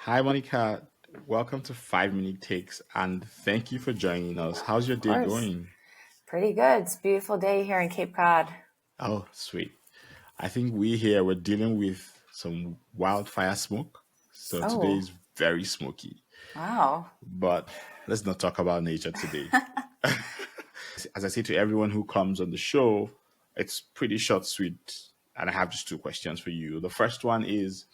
Hi, Monica. Welcome to 5 Minute Takes and thank you for joining us. How's your Of day course. going? Pretty good. It's a beautiful day here in Cape Cod. Oh, sweet. I think we're dealing with some wildfire smoke. So today Oh, is very smoky, wow. but let's not talk about nature today. As I say to everyone who comes on the show, it's pretty short, sweet, and I have just two questions for you. The first one is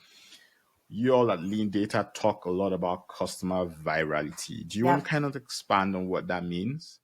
you all at LeanData talk a lot about customer virality. Do you want to Yep. kind of expand on what that means?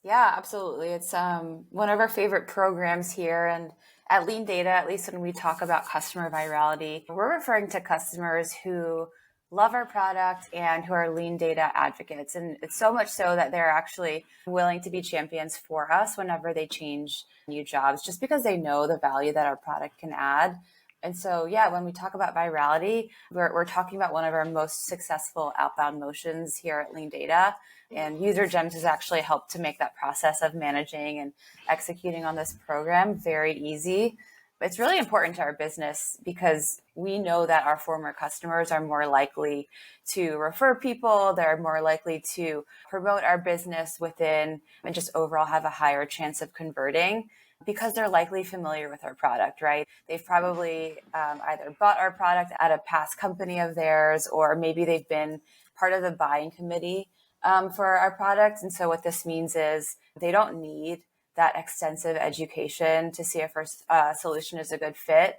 Yeah, absolutely. It's one of our favorite programs here. And at LeanData, at least when we talk about customer virality, we're referring to customers who love our product and who are LeanData advocates. And it's so much so that they're actually willing to be champions for us whenever they change new jobs, just because they know the value that our product can add. And so, yeah, when we talk about virality, we're talking about one of our most successful outbound motions here at LeanData. And User Gems has actually helped to make that process of managing and executing on this program very easy. But it's really important to our business because we know that our former customers are more likely to refer people, they're more likely to promote our business within and just overall have a higher chance of converting because they're likely familiar with our product, right? They've probably either bought our product at a past company of theirs, or maybe they've been part of the buying committee for our product. And so what this means is they don't need that extensive education to see if our solution is a good fit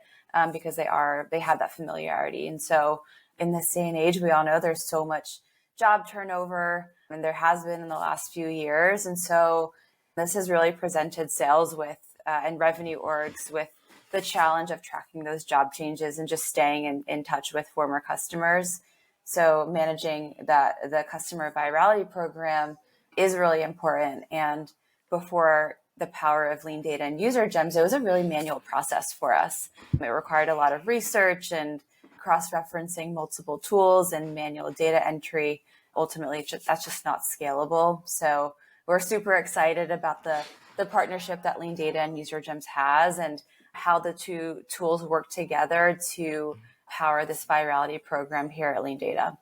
because they have that familiarity. And so in this day and age, we all know there's so much job turnover, and there has been in the last few years. And so this has really presented sales with and revenue orgs with the challenge of tracking those job changes and just staying in touch with former customers. So managing the customer virality program is really important. And before the power of LeanData and User Gems, it was a really manual process for us. It required a lot of research and cross-referencing multiple tools and manual data entry. Ultimately, that's just not scalable. So we're super excited about the partnership that LeanData and User Gems has and how the two tools work together to power this virality program here at LeanData.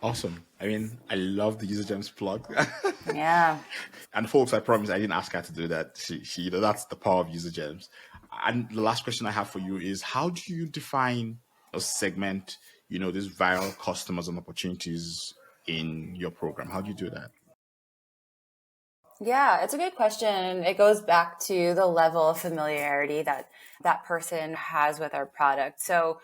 Awesome. I mean, I love the user gems plug. Yeah. And folks, I promise I didn't ask her to do that. That's the power of user gems. And the last question I have for you is how do you define or segment, these viral customers and opportunities in your program? How do you do that? Yeah, it's a good question. It goes back to the level of familiarity that that person has with our product. So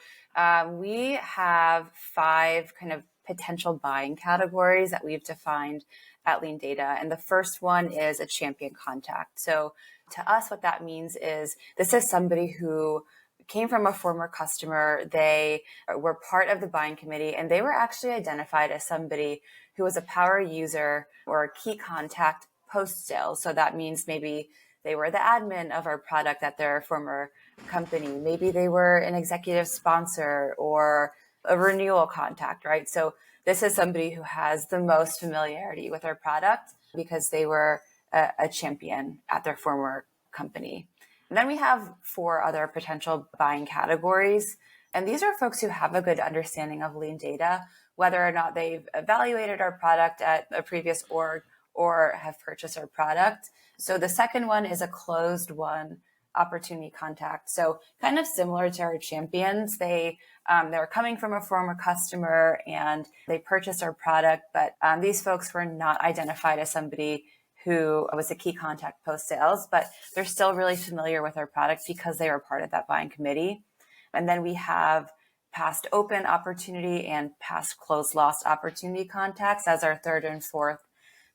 we have five kind of potential buying categories that we've defined at LeanData. And the first one is a champion contact. So to us, what that means is this is somebody who came from a former customer. They were part of the buying committee and they were actually identified as somebody who was a power user or a key contact post sales. So that means maybe they were the admin of our product at their former company. Maybe they were an executive sponsor or a renewal contact, right? So this is somebody who has the most familiarity with our product because they were a champion at their former company. And then we have four other potential buying categories. And these are folks who have a good understanding of LeanData, whether or not they've evaluated our product at a previous org or have purchased our product. So the second one is a closed won opportunity contact. So kind of similar to our champions, they're coming from a former customer and they purchased our product, but these folks were not identified as somebody who was a key contact post sales, but they're still really familiar with our product because they were part of that buying committee. And then we have past open opportunity and past closed lost opportunity contacts as our third and fourth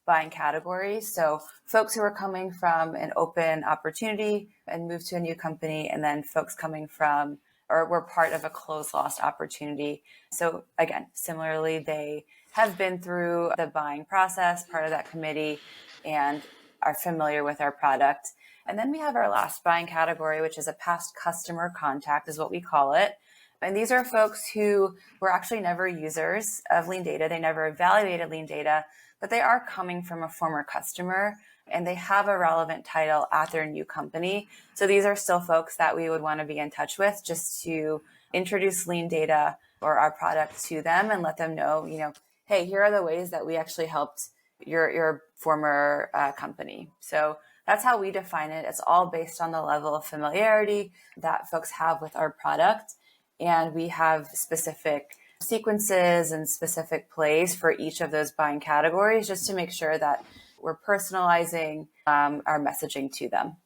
buying categories. So folks who are coming from an open opportunity and move to a new company, and then folks coming from or were part of a closed lost opportunity. So again, similarly, they have been through the buying process, part of that committee, and are familiar with our product. And then we have our last buying category, which is a past customer contact, is what we call it. And these are folks who were actually never users of LeanData. They never evaluated LeanData, but they are coming from a former customer and they have a relevant title at their new company. So these are still folks that we would want to be in touch with just to introduce LeanData or our product to them and let them know, hey, here are the ways that we actually helped your former company. So that's how we define it. It's all based on the level of familiarity that folks have with our product. And we have specific sequences and specific plays for each of those buying categories just to make sure that we're personalizing our messaging to them.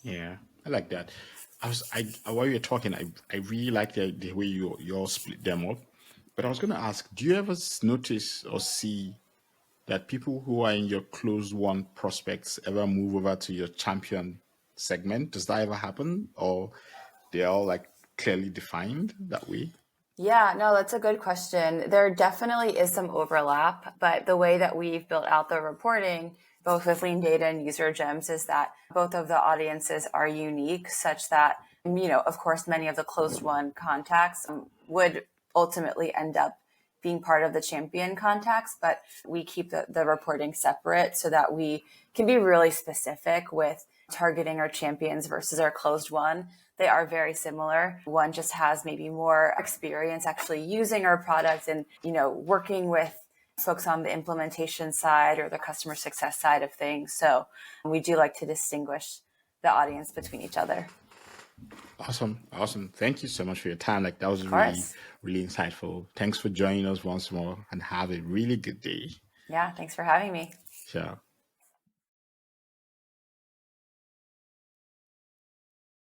Yeah, I like that. While you're talking, I really like the way you all split them up. But I was going to ask, do you ever notice or see that people who are in your closed one prospects ever move over to your champion segment? Does that ever happen, or they're all like clearly defined that way? Yeah, no, that's a good question. There definitely is some overlap, but the way that we've built out the reporting, both with LeanData and user gems, is that both of the audiences are unique such that, of course, many of the closed one contacts would ultimately end up being part of the champion contacts, but we keep the reporting separate so that we can be really specific with targeting our champions versus our closed one. They are very similar. One just has maybe more experience actually using our product and, working with folks on the implementation side or the customer success side of things. So we do like to distinguish the audience between each other. Awesome. Thank you so much for your time. Like, that was Of really, course. really insightful. Thanks for joining us once more, and have a really good day. Yeah, thanks for having me. Ciao.